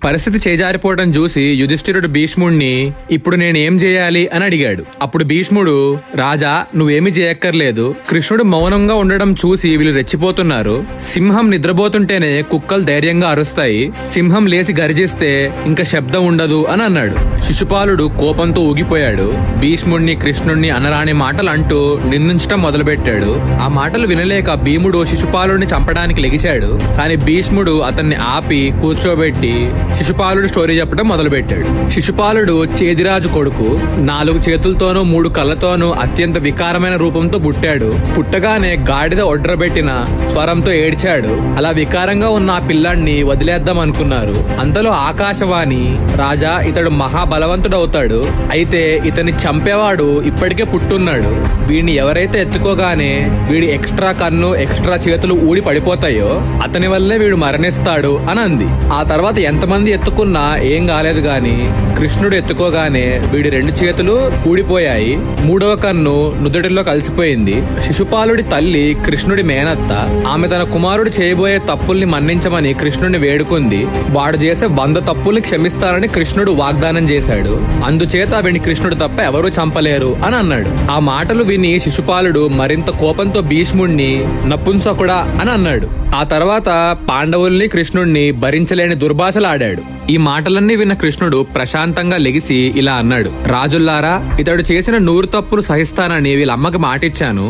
పరిస్థితి చేజారిపోవడం చూసి యుధిష్ఠిరుడు భీష్ముడిని ఇప్పుడు నేనేం చేయాలి అని అడిగాడు. అప్పుడు భీష్ముడు, రాజా నువ్వేమీ చేయక్కర్లేదు. కృష్ణుడు మౌనంగా ఉండడం చూసి వీళ్ళు రెచ్చిపోతున్నారు. సింహం నిద్రపోతుంటేనే కుక్కలు ధైర్యంగా అరుస్తాయి. సింహం లేచి గర్జిస్తే ఇంకా శబ్దం ఉండదు అని అన్నాడు. శిశుపాలుడు కోపంతో ఊగిపోయాడు. భీష్ముడిని కృష్ణుడిని అనరాని మాటలు అంటూ నిందించడం మొదలుపెట్టాడు. ఆ మాటలు వినలేక భీముడు శిశుపాలుడిని చంపడానికి లెగిశాడు. కానీ భీష్ముడు అతన్ని ఆపి కూర్చోబెట్టి శిశుపాలుడు స్టోరీ చెప్పడం మొదలుపెట్టాడు. శిశుపాలుడు చేదిరాజు కొడుకు. 4 చేతులతోనూ 3 కళ్ళతోనూ అత్యంత వికారమైన రూపంతో పుట్టాడు. పుట్టగానే గాడిద ఒడ్రబెట్టిన స్వరంతో ఏడ్చాడు. అలా వికారంగా ఉన్న ఆ పిల్లాన్ని వదిలేద్దాం అనుకున్నారు. అంతలో ఆకాశవాణి, రాజా ఇతడు మహాబలవంతుడవుతాడు. అయితే ఇతన్ని చంపేవాడు ఇప్పటికే పుట్టున్నాడు. వీడిని ఎవరైతే ఎత్తుకోగానే వీడి ఎక్స్ట్రా కన్ను ఎక్స్ట్రా చేతులు ఊడి పడిపోతాయో అతని వల్లే వీడు మరణిస్తాడు అని అంది. ఆ తర్వాత ఎంతమంది ఎత్తుకున్నా ఏం కాలేదు గాని కృష్ణుడు ఎత్తుకోగానే వీడి 2 చేతులు ఊడిపోయాయి. 3వ కన్ను నుదుటిలో కలిసిపోయింది. శిశుపాలుడి తల్లి కృష్ణుడి మేనత్త. ఆమె తన కుమారుడు చేయబోయే తప్పుల్ని మన్నించమని కృష్ణుడిని వేడుకుంది. వాడు చేసే 100 తప్పుల్ని క్షమిస్తానని కృష్ణుడు వాగ్దానం చేశాడు. అందుచేత వీడిని కృష్ణుడు తప్ప ఎవరూ చంపలేరు అని అన్నాడు. ఆ మాటలు విని శిశుపాలుడు మరింత కోపంతో భీష్ముడిని నపుంసకుడా అని అన్నాడు. ఆ తర్వాత పాండవుల్ని కృష్ణుడిని భరించలేని దుర్భాషలాడాడు. ఈ మాటలన్నీ విన్న కృష్ణుడు ప్రశాంతంగా లెగిసి ఇలా అన్నాడు, రాజుల్లారా ఇతడు చేసిన 100 తప్పులు సహిస్తానని వీళ్ళమ్మకి మాటిచ్చాను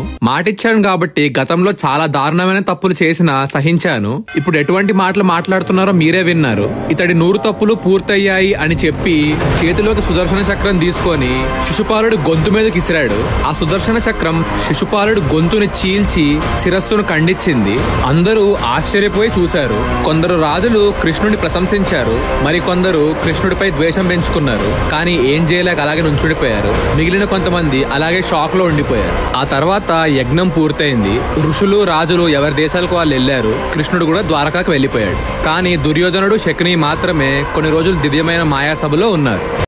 కాబట్టి గతంలో చాలా దారుణమైన తప్పులు చేసినా సహించాను. ఇప్పుడు ఎటువంటి మాటలు మాట్లాడుతున్నారో మీరే విన్నారు. ఇతడి 100 తప్పులు పూర్తయ్యాయి అని చెప్పి చేతిలోకి సుదర్శన చక్రం తీసుకొని శిశుపాలుడు గొంతు మీద కిసిరాడు. ఆ సుదర్శన చక్రం శిశుపాలుడు గొంతుని చీల్చి శిరస్సును ఖండించింది. అందరూ ఆశ్చర్యపోయి చూశారు. కొందరు రాజులు కృష్ణుడిని ప్రశంసించారు. మరికొందరు కృష్ణుడిపై ద్వేషం పెంచుకున్నారు. కానీ ఏం చేయలేక అలాగే నుంచుడిపోయారు. మిగిలిన కొంతమంది అలాగే షాక్ లో ఉండిపోయారు. ఆ తర్వాత యజ్ఞం పూర్తయింది. ఋషులు రాజులు ఎవరి దేశాలకు వాళ్ళు వెళ్లారు. కృష్ణుడు కూడా ద్వారకాకు వెళ్లిపోయాడు. కానీ దుర్యోధనుడు శకుని మాత్రమే కొన్ని రోజులు దివ్యమైన మాయాసభలో ఉన్నారు.